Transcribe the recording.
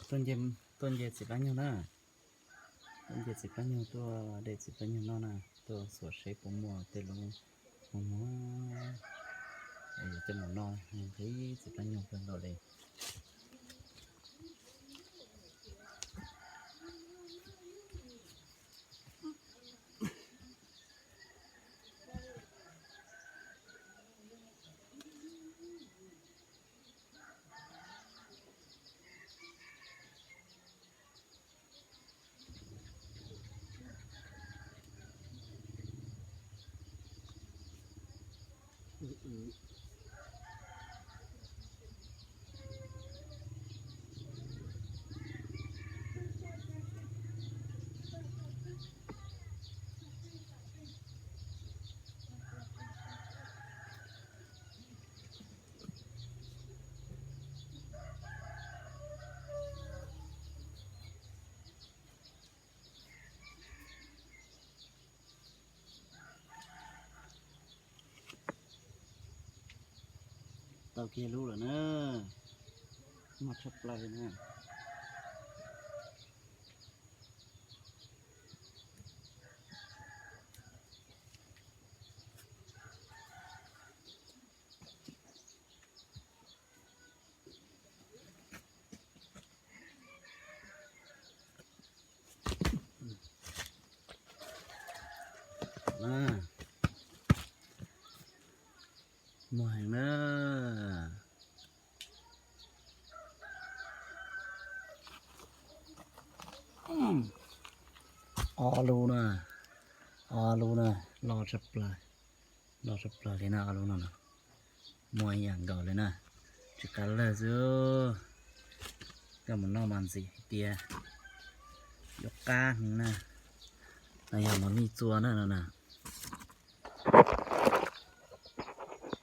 ต้นเย็ดสิบอันอยู่นะต้นเย็ดสิบอันอยู่ตัวเด็ดสิบอันอยู่นอนะตัวสวดใช้ผมมัวเตลงผมมัวจะหมุนนอนthấyสิบอันอยู่เพิ่นเราเลยเตาเกียรู้เหรอเนอะมาชับปลายนะมาหมวยเนอะออรูนะรอชับปลายเลยนะออรูนะมวยอย่างเก่าเลยนะจะกันเลยซื้อก็มันนอกมันสิเตียยกก้างนะแต่ยังมันมีตัวนั่นนะ